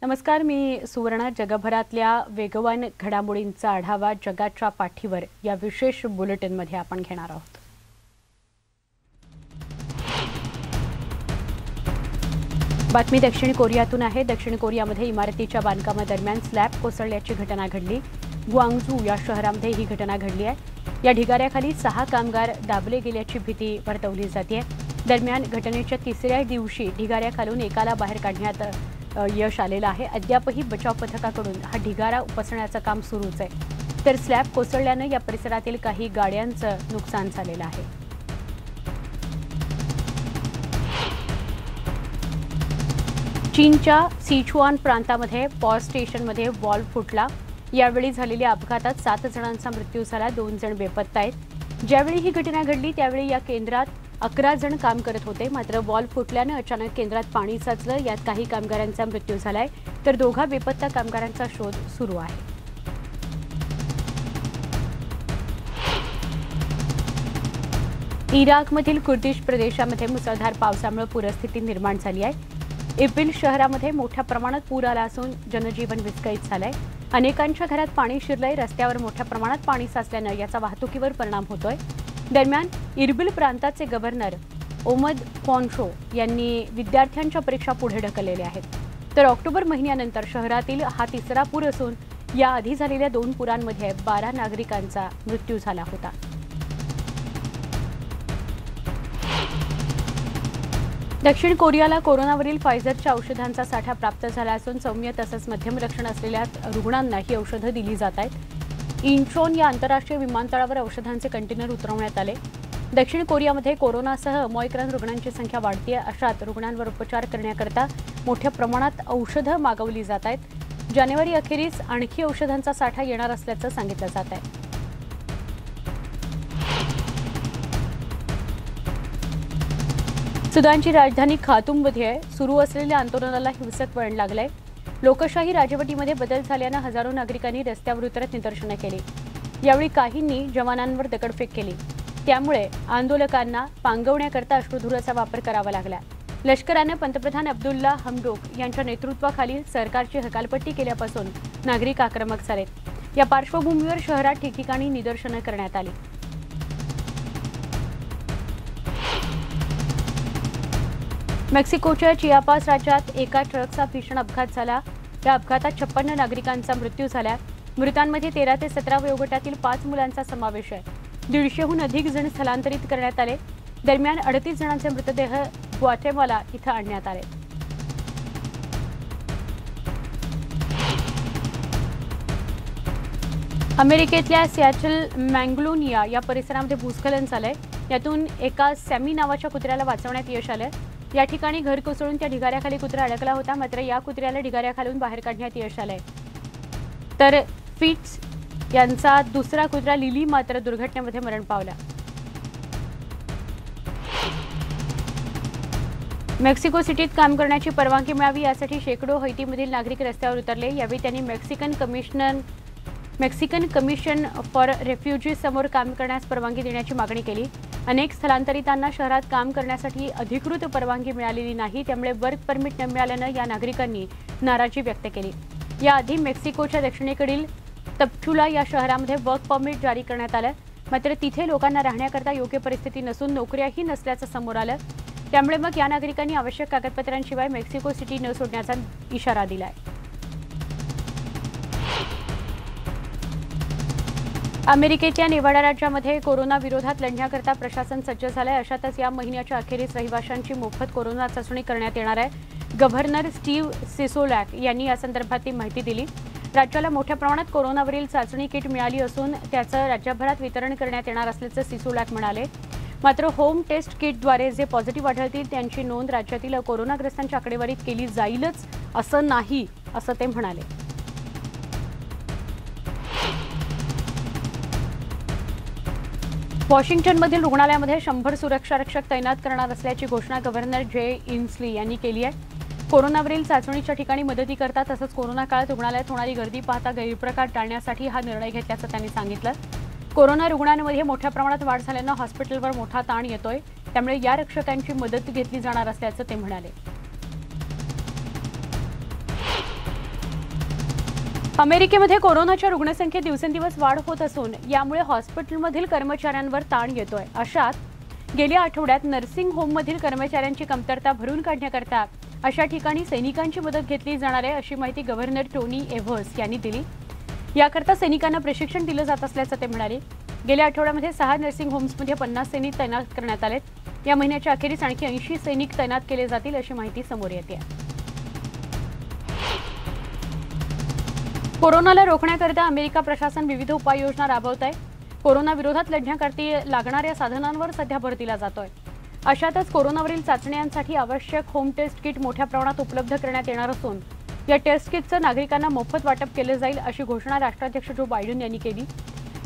नमस्कार, मी सुवर्ण. जगभरातल्या वेगवान घडामोडींचा आढावा जगाच्या पाठीवर या विशेष बुलेटिनमध्ये आपण घेणार आहोत. बातमी दक्षिण कोरियातून आहे. दक्षिण कोरियामध्ये इमारतीच्या बांधकामादरम्यान स्लॅब कोसळल्याची घटना घडली. ग्वांगझू या शहरामध्ये ही घटना घडली आहे. या ढिगाऱ्याखाली 6 कामगार दाबले गेल्याची भीती वर्तवली जाते. दरम्यान घटनेच्या तिसऱ्या दिवशी ढिगाऱ्याखालून एकाला बाहेर काढण्यात यश आलेलं आहे. अद्यापही बचाव पथकाकडून हा ढिगारा उपसण्याचं काम सुरूच आहे. तर स्लॅब कोसळल्यानं या परिसरातील काही गाड्यांचं नुकसान झालेलं आहे. चीनच्या सिचुआन प्रांतामध्ये पॉवर स्टेशनमध्ये वॉल्व फुटला. यावेळी झालेल्या अपघातात 7 जणांचा मृत्यू झाला. 2 जण बेपत्ता आहेत. ज्यावेळी ही घटना घडली त्यावेळी या केंद्रात 11 जण काम करत होते. मात्र वॉल्व फुटल्यानं अचानक केंद्रात पाणी साचलं. यात काही कामगारांचा मृत्यू झालाय तर 2 बेपत्ता कामगारांचा शोध सुरू आहे. इराकमधील कुर्दिश प्रदेशामध्ये मुसळधार पावसामुळे पूरस्थिती निर्माण झाली आहे. इबिल शहरामध्ये मोठ्या प्रमाणात पूर आला असून जनजीवन विस्कळीत झालंय. अनेकांच्या घरात पाणी शिरलंय. रस्त्यावर मोठ्या प्रमाणात पाणी साचल्यानं याचा वाहतुकीवर परिणाम होतोय. दरम्यान इरबिल प्रांताचे गव्हर्नर ओमद फॉन्शो यांनी विद्यार्थ्यांच्या परीक्षा पुढे ढकललेल्या आहेत. तर ऑक्टोबर महिन्यानंतर शहरातील हा तिसरा पूर असून याआधी झालेल्या 2 पुरांमध्ये 12 नागरिकांचा मृत्यू झाला होता. दक्षिण कोरियाला कोरोनावरील फायझरच्या औषधांचा साठा प्राप्त झाला असून सौम्य तसंच मध्यम लक्षण असलेल्या रुग्णांना ही औषधं दिली जात आहेत. इंचॉन या आंतरराष्ट्रीय विमानतळावर औषधांचे कंटेनर उतरवण्यात आले. दक्षिण कोरियामध्ये कोरोनासह ओमिक्रॉन रुग्णांची संख्या वाढतीये. अशात रुग्णांवर उपचार करण्याकरता मोठ्या प्रमाणात औषधं मागवली जात आहेत. जानेवारी अखेरीस आणखी औषधांचा साठा येणार असल्याचं सांगितलं जात आहे. सुदानची राजधानी खार्तूममध्ये सुरू असलेल्या आंदोलनाला हिंसक वळण लागलंय. लोकशाही राजवटीमध्ये बदल झाल्यानं हजारो नागरिकांनी रस्त्यावर उतरत निदर्शनं केली. यावेळी काहींनी जवानांवर दगडफेक केली. त्यामुळे आंदोलकांना पांगवण्याकरता अश्रुधुराचा वापर करावा लागला. लष्करानं पंतप्रधान अब्दुल्ला हमडोक यांच्या नेतृत्वाखालील सरकारची हकालपट्टी केल्यापासून नागरिक आक्रमक झाले. या पार्श्वभूमीवर शहरात ठिकठिकाणी निदर्शनं करण्यात आली. मेक्सिकोच्या चियापास राज्यात एका ट्रकचा भीषण अपघात झाला. या अपघातात 56 नागरिकांचा मृत्यू झाला. मृतांमध्ये 13 ते 17 वयोगटातील 5 मुलांचा समावेश आहे. 150हून अधिक जण स्थलांतरित करण्यात आले. दरम्यान 38 जणांचे मृतदेह ग्वाटेमाला इथं आणण्यात आले. अमेरिकेतल्या सिॲटल मँगलोनिया या परिसरामध्ये भूस्खलन झालंय. यातून एका सॅमी नावाच्या कुत्र्याला वाचवण्यात यश आलं. या ठिकाणी घर कोसळून त्या ढिगाऱ्याखाली कुत्रा अडकला होता. मात्र या कुत्र्याला ढिगाऱ्याखालून बाहेर काढण्यात यश आलंय. तर फिट्स यांचा दुसरा कुत्रा लिली मात्र दुर्घटनेमध्ये मरण पावला. मेक्सिको सिटीत काम करण्याची परवानगी मिळावी यासाठी शेकडो हैतीमधील नागरिक रस्त्यावर उतरले. यावेळी त्यांनी मेक्सिकन कमिशन फॉर रेफ्युजीज समोर काम करण्यास परवानगी देण्याची मागणी केली. अनेक स्थलांतरितांना शहरात काम करण्यासाठी अधिकृत परवानगी मिळालेली नाही. त्यामुळे वर्क परमिट न मिळाल्यानं या नागरिकांनी नाराजी व्यक्त केली. याआधी मेक्सिकोच्या दक्षिणेकडील तपचुला या शहरामध्ये वर्क परमिट जारी करण्यात आलं. मात्र तिथे लोकांना राहण्याकरता योग्य परिस्थिती नसून नोकऱ्याही नसल्याचं समोर आलं. त्यामुळे मग या नागरिकांनी आवश्यक कागदपत्रांशिवाय मेक्सिको सिटी न सोडण्याचा इशारा दिलाय. अमेरिकेच्या नेवाडा राज्यामध्ये कोरोना विरोधात लढण्याकरता प्रशासन सज्ज झालंय. अशातच या महिन्याच्या अखेरीस रहिवाशांची मोफत कोरोना चाचणी करण्यात येणार आहे. गव्हर्नर स्टीव्ह सिसोलॅक यांनी या संदर्भातली माहिती दिली. राज्याला मोठ्या प्रमाणात कोरोनावरील चाचणी किट मिळाली असून त्याचं राज्यभरात वितरण करण्यात येणार असल्याचं सिसोलॅक म्हणाले. मात्र होम टेस्ट किटद्वारे जे पॉझिटिव्ह आढळतील त्यांची नोंद राज्यातील कोरोनाग्रस्तांच्या आकडेवारीत केली जाईलच असं नाही, असं ते म्हणाले. वॉशिंग्टनमधील रुग्णालयामध्ये 100 सुरक्षारक्षक तैनात करणार असल्याची घोषणा गव्हर्नर जे इन्स्ली यांनी केली आहे. कोरोनावरील चाचणीच्या ठिकाणी मदतीकरता तसंच कोरोना काळात रुग्णालयात होणारी गर्दी पाहता गैरप्रकार टाळण्यासाठी हा निर्णय घेतल्याचं त्यांनी सांगितलं. कोरोना रुग्णांमध्ये मोठ्या प्रमाणात वाढ झाल्यानं हॉस्पिटलवर मोठा ताण येतोय. त्यामुळे या रक्षकांची मदत घेतली जाणार असल्याचं ते म्हणाले. अमेरिकेमध्ये कोरोनाच्या रुग्णसंख्येत दिवसेंदिवस वाढ होत असून यामुळे हॉस्पिटलमधील कर्मचाऱ्यांवर ताण येतोय। अशात गेल्या आठवड्यात नर्सिंग होममधील कर्मचाऱ्यांची कमतरता भरून काढण्याकरता अशा ठिकाणी सैनिकांची मदत घेतली जाणार आहे, अशी माहिती गव्हर्नर टोनी एव्हर्स यांनी दिली। याकरता सैनिकांना प्रशिक्षण दिलं जात असल्याचं ते म्हणाले। गेल्या आठवड्यामध्ये 6 नर्सिंग होम्समध्ये 50 सैनिक तैनात करण्यात आलेत। या महिन्याच्या अखेरीस आणखी 80 सैनिक तैनात केले जातील, अशी माहिती समोर येते। कोरोनाला रोखण्याकरता अमेरिका प्रशासन विविध उपाययोजना राबवत आहे। कोरोना विरोधात लढण्याकरता लागणाऱ्या साधनांवर सध्या भर दिला जातोय। अशातच कोरोनावरील चाचण्यांसाठी आवश्यक होम टेस्ट किट मोठ्या प्रमाणात उपलब्ध करण्यात येणार असून या टेस्ट किटचं नागरिकांना मोफत वाटप केलं जाईल, अशी घोषणा राष्ट्राध्यक्ष जो बायडन यांनी केली।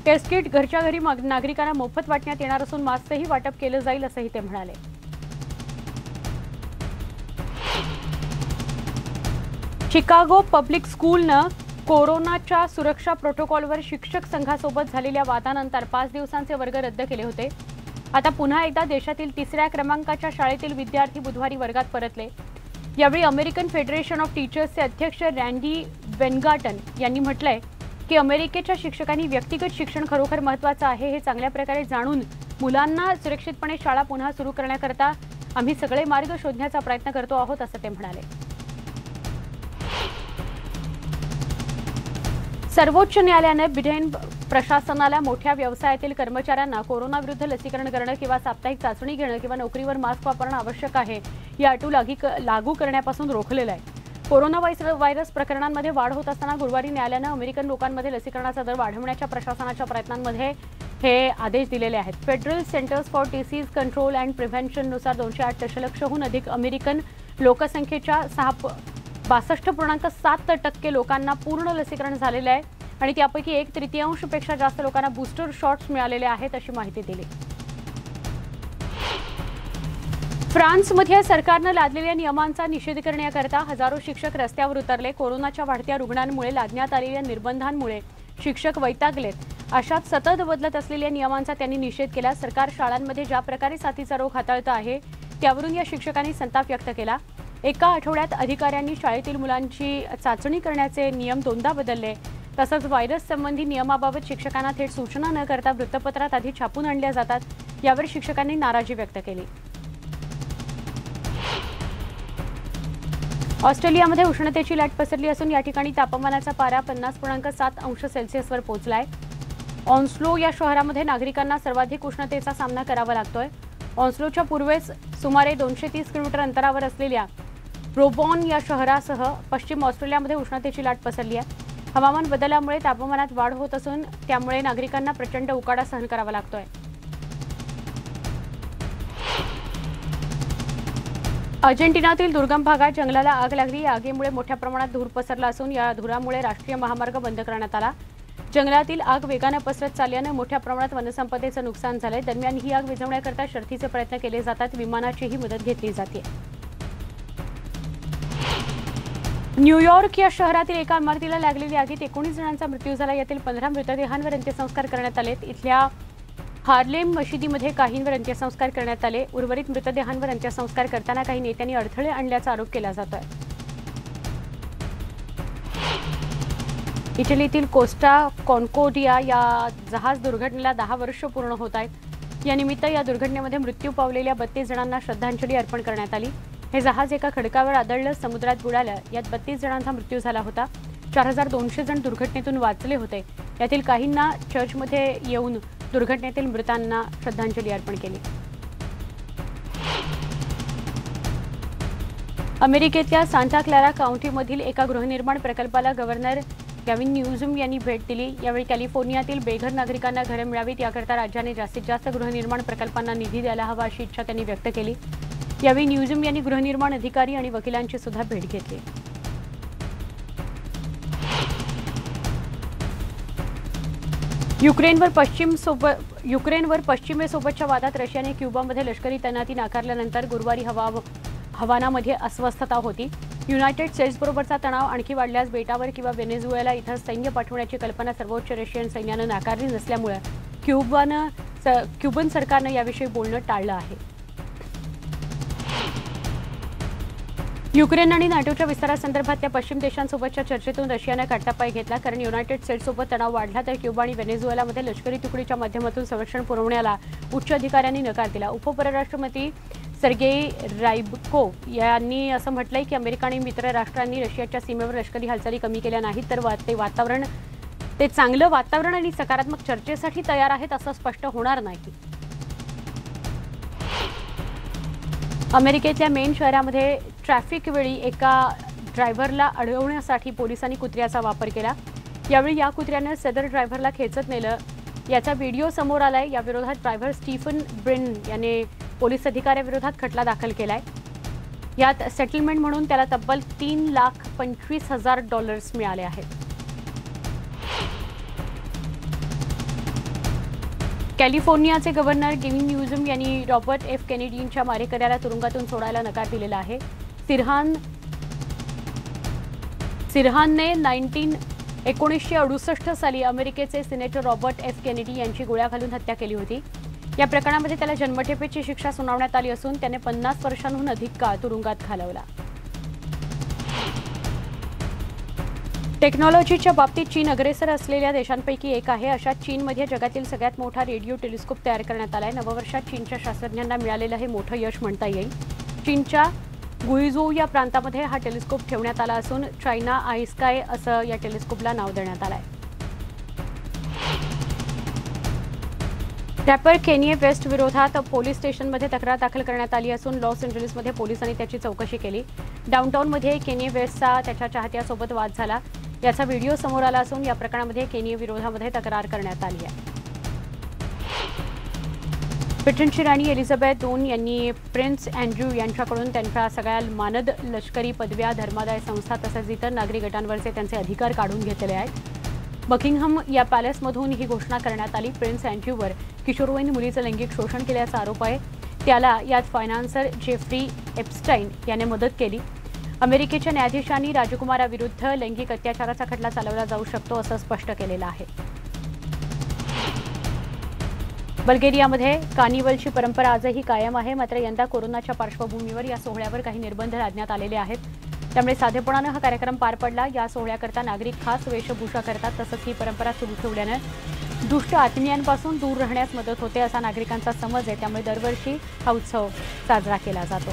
टेस्ट किट घरच्या घरी नागरिकांना मोफत वाटण्यात येणार असून मास्कही वाटप केलं जाईल, असंही ते म्हणाले। शिकागो पब्लिक स्कूलनं कोरोनाच्या सुरक्षा प्रोटोकॉलवर शिक्षक संघासोबत झालेल्या वादानंतर 5 दिवसांचे वर्ग रद्द केले होते। आता पुन्हा एकदा देशातील 3ऱ्या क्रमांकाच्या शाळेतील विद्यार्थी बुधवारी वर्गात परतले। यावेळी अमेरिकन फेडरेशन ऑफ टीचर्सचे अध्यक्ष रँडी वेनगार्टन यांनी म्हटलंय की अमेरिकेच्या शिक्षकांनी व्यक्तिगत शिक्षण खरोखर महत्त्वाचं आहे हे चांगल्या प्रकारे जाणून मुलांना सुरक्षितपणे शाळा पुन्हा सुरू करण्याकरता आम्ही सगळे मार्ग शोधण्याचा प्रयत्न करतो आहोत, असं ते म्हणाले। सर्वोच्च न्यायालयाने बिडेन प्रशासनाला मोठ्या व्यवसायातील कर्मचाऱ्यांना कोरोनाविरुद्ध लसीकरण करणं किंवा साप्ताहिक चाचणी घेणं किंवा नोकरीवर मास्क वापरणं आवश्यक आहे या अटी लागू करण्यापासून रोखलेलं आहे। कोरोना व्हायरस प्रकरणांमध्ये वाढ होत असताना गुरुवारी न्यायालयानं अमेरिकन लोकांमध्ये लसीकरणाचा दर वाढवण्याच्या प्रशासनाच्या प्रयत्नांमध्ये हे आदेश दिलेले आहेत। Federal centres for disease control and prevention नुसार 208 दशलक्षहून अधिक अमेरिकन लोकसंख्येच्या 62.7% लोकांना पूर्ण लसीकरण झालेले आहे आणि त्यापैकी 1/3 पेक्षा जास्त लोकांना बूस्टर शॉट्स मिळालेले आहेत, अशी माहिती दिली। फ्रान्समध्ये सरकारनं लादलेल्या नियमांचा निषेध करण्याकरता हजारो शिक्षक रस्त्यावर उतरले। कोरोनाच्या वाढत्या रुग्णांमुळे लादण्यात आलेल्या निर्बंधांमुळे शिक्षक वैतागलेत। अशात सतत बदलत असलेल्या नियमांचा त्यांनी निषेध केला। सरकार शाळांमध्ये ज्या प्रकारे साथीचा रोग हाताळत आहे त्यावरून या शिक्षकांनी संताप व्यक्त केला। एका आठवड्यात अधिकाऱ्यांनी शाळेतील मुलांची चाचणी करण्याचे नियम 2दा बदलले। तसंच व्हायरस संबंधी नियमाबाबत शिक्षकांना थेट सूचना न करता वृत्तपत्रात आधी छापून आणल्या जातात, यावर शिक्षकांनी नाराजी व्यक्त केली। ऑस्ट्रेलियामध्ये उष्णतेची लाट पसरली असून या ठिकाणी तापमानाचा पारा 50.7 अंश सेल्सिअसवर पोहोचलाय। ऑन्स्लो या शहरामध्ये नागरिकांना सर्वाधिक उष्णतेचा सामना करावा लागतोय। ऑन्स्लोच्या पूर्वेस सुमारे 230 किलोमीटर अंतरावर असलेल्या ब्रोबॉर्न या शहरासह पश्चिम ऑस्ट्रेलियामध्ये उष्णतेची लाट पसरली आहे। हवामान बदलामुळे तापमानात वाढ होत असून त्यामुळे नागरिकांना प्रचंड उकाडा सहन करावा लागतोय। अर्जेंटिनातील दुर्गम भागात जंगलाला आग लागली। या आगीमुळे मोठ्या प्रमाणात धूर पसरला असून या धुरामुळे राष्ट्रीय महामार्ग बंद करण्यात आला। जंगलातील आग वेगाने पसरत चालल्याने मोठ्या प्रमाणात वनसंपदेचं नुकसान झालंय। दरम्यान ही आग विझवण्याकरता शर्थीचे प्रयत्न केले जातात। विमानाचीही मदत घेतली जाते। न्यूयॉर्क या शहरातील एका इमारतीला लागलेली आगीत 19 जणांचा मृत्यू झाला। यातील 15 मृतदेहांवर अंत्यसंस्कार करण्यात आले। इथल्या हार्लेम मशिदीमध्ये काहींवर अंत्यसंस्कार करण्यात आले। उर्वरित मृतदेहांवर अंत्यसंस्कार करताना काही नेत्यांनी अडथळे आणल्याचा आरोप केला जातोय। इटलीतील कोस्टा कॉन्कोर्डिया या जहाज दुर्घटनेला 10 वर्ष पूर्ण होत आहेत। या निमित्त या दुर्घटनेमध्ये मृत्यू पावलेल्या 32 जणांना श्रद्धांजली अर्पण करण्यात आली। हे जहाज एका खडकावर आदळलं, समुद्रात बुडालं। यात 32 जणांचा मृत्यू झाला होता। 4200 जण दुर्घटनेतून वाचले होते। यातील काहींना चर्चमध्ये येऊन दुर्घटनेतील मृतांना श्रद्धांजली अर्पण केली। अमेरिकेतल्या सांता क्लारा काउंटीमधील एका गृहनिर्माण प्रकल्पाला गव्हर्नर गॅविन न्यूसम यांनी भेट दिली। यावेळी कॅलिफोर्नियातील बेघर नागरिकांना घरे मिळावीत याकरता राज्याने जास्तीत जास्त गृहनिर्माण प्रकल्पांना निधी द्यायला हवा अशी इच्छा त्यांनी व्यक्त केली। यावेळी न्यूसम यांनी गृहनिर्माण अधिकारी आणि वकिलांची सुद्धा भेट घेतली। युक्रेनवर पश्चिमेसोबतच्या वादात रशियाने क्युबामध्ये लष्करी तैनाती नाकारल्यानंतर गुरुवारी हवानामध्ये अस्वस्थता होती। युनायटेड स्टेट्सबरोबरचा तणाव आणखी वाढल्यास बेटावर किंवा व्हेनेझुएला इथं सैन्य पाठवण्याची कल्पना सर्वोच्च रशियन सैन्यानं नाकारली नसल्यामुळे क्युबन सरकारनं याविषयी बोलणं टाळलं आहे। युक्रेन आणि नाटोच्या विस्तारासंदर्भात त्या पश्चिम देशांसोबतच्या चर्चेतून रशियाने काढता पाय घेतला, कारण युनायटेड स्टेट्ससोबत तणाव वाढला तर क्युबा आणि व्हेनेझुएलामध्ये लष्करी तुकडीच्या माध्यमातून संरक्षण पुरवण्याला उच्च अधिकाऱ्यांनी नकार दिला. उपपरराष्ट्रमंत्री सर्गेई रायबकोव्ह यांनी असं म्हटलंय की अमेरिका आणि मित्र राष्ट्रांनी रशियाच्या सीमेवर लष्करी हालचाली कमी केल्या नाहीत तर ते चांगलं वातावरण आणि सकारात्मक चर्चेसाठी तयार आहेत असं स्पष्ट होणार नाही. अमेरिकेतल्या मेन शहरामध्ये ट्रॅफिक वेळी एका ड्रायव्हरला अडवण्यासाठी पोलिसांनी कुत्र्याचा वापर केला. यावेळी या कुत्र्यानं सदर ड्रायव्हरला खेचत नेलं. याचा व्हिडिओ समोर आलाय. या विरोधात ड्रायव्हर स्टीफन ब्रिन याने पोलीस अधिकाऱ्याविरोधात खटला दाखल केलाय. यात सेटलमेंट म्हणून त्याला तब्बल $3,25,000 मिळाले आहेत. कॅलिफोर्नियाचे गव्हर्नर गेव्हिन न्यूसम यांनी रॉबर्ट एफ केनेडींच्या मारेकऱ्याला तुरुंगातून सोडायला नकार दिलेला आहे. सिरहानने 1968 साली अमेरिकेचे सिनेटर रॉबर्ट एफ केनेडी यांची गोळ्या घालून हत्या केली होती. या प्रकरणामध्ये त्याला जन्मठेपेची शिक्षा सुनावण्यात आली असून त्याने 50 वर्षांहून अधिक काळ तुरुंगात घालवला. टेक्नॉलॉजीच्या बाबतीत चीन अग्रेसर असलेल्या देशांपैकी एक आहे. अशा चीनमध्ये जगातील सगळ्यात मोठा रेडिओ टेलिस्कोप तयार करण्यात आलाय. नववर्षात चीनच्या शास्त्रज्ञांना मिळालेलं हे मोठं यश म्हणता येईल. चीनच्या गुईझोऊ या प्रांतामध्ये हा टेलिस्कोप ठेवण्यात आला असून चायना आय स्काय असं या टेलिस्कोपला नाव देण्यात आलंय. रॅपर केनिये वेस्ट विरोधात पोलीस स्टेशनमध्ये तक्रार दाखल करण्यात आली असून लॉस एंजलिसमध्ये पोलिसांनी त्याची चौकशी केली. डाऊनटाऊनमध्ये केनिये वेस्टचा त्याच्या चाहत्यासोबत वाद झाला. याचा व्हिडिओ समोर आला असून या प्रकरणामध्ये केनिये विरोधामध्ये तक्रार करण्यात आली आहे. ब्रिटनची राणी एलिझाबेथ II यांनी प्रिन्स अँड्र्यू यांच्याकडून त्यांच्या सगळ्या मानद लष्करी पदव्या, धर्मादाय संस्था तसेच इतर नागरी गटांवरचे त्यांचे अधिकार काढून घेतलेले आहेत. बकिंगहम या पॅलेसमधून ही घोषणा करण्यात आली. प्रिन्स अँड्र्यूवर किशोरवयीन मुलीचं लैंगिक शोषण केल्याचा आरोप आहे. त्याला यात फायनान्सर जेफ्री एप्स्टाईन याने मदत केली. अमेरिकेच्या न्यायाधीशांनी राजकुमाराविरुद्ध लैंगिक अत्याचाराचा खटला चालवला जाऊ शकतो असं स्पष्ट केलेलं आहे. बल्गेरियामध्ये कार्निव्हलची परंपरा आजही कायम आहे. मात्र यंदा कोरोनाच्या पार्श्वभूमीवर या सोहळ्यावर काही निर्बंध लादण्यात आलेले आहेत. त्यामुळे साधेपणानं हा कार्यक्रम पार पडला. या सोहळ्याकरता नागरिक खास वेशभूषा करतात. तसंच ही परंपरा सुरू ठेवल्यानं दुष्ट आत्मीयांपासून दूर राहण्यास मदत होते असा नागरिकांचा समज आहे. त्यामुळे दरवर्षी हा उत्सव साजरा केला जातो.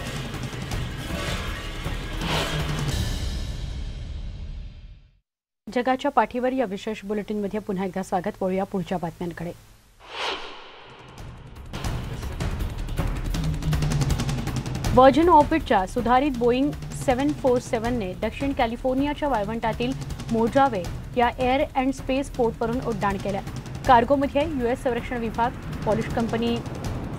जगाच्या पाठीवर या विशेष बुलेटिनमध्ये पुन्हा एकदा स्वागत. वळूया पुढच्या बातम्यांकडे. व्हर्जिन ऑर्बिटच्या सुधारित बोईंग 747ने दक्षिण कॅलिफोर्नियाच्या वाळवंटातील मोजावे या एअर अँड स्पेस पोर्टवरून उड्डाण केलं. कार्गोमध्ये US संरक्षण विभाग, पॉलिश कंपनी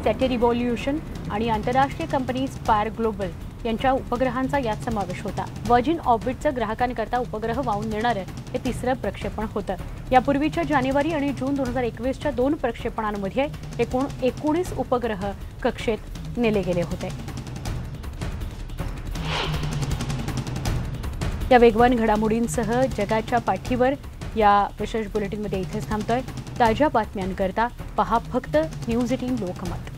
सॅटेरिव्हॉल्युशन आणि आंतरराष्ट्रीय कंपनी स्पायर ग्लोबल यांच्या उपग्रहांचा यात समावेश होता. व्हर्जिन ऑर्बिटचं ग्राहकांकरता उपग्रह वाहून नेणारं हे तिसरं प्रक्षेपण होतं. यापूर्वीच्या जानेवारी आणि जून 2021च्या 2 प्रक्षेपणांमध्ये एकूण 19 उपग्रह कक्षेत नेले गेले होते. या वेगवान घडामोडींसह जगाच्या पाठीवर या विशेष बुलेटिनमध्ये इथेच थांबतोय. ताज्या बातम्यांकरता पहा फक्त न्यूज 18 लोकमत.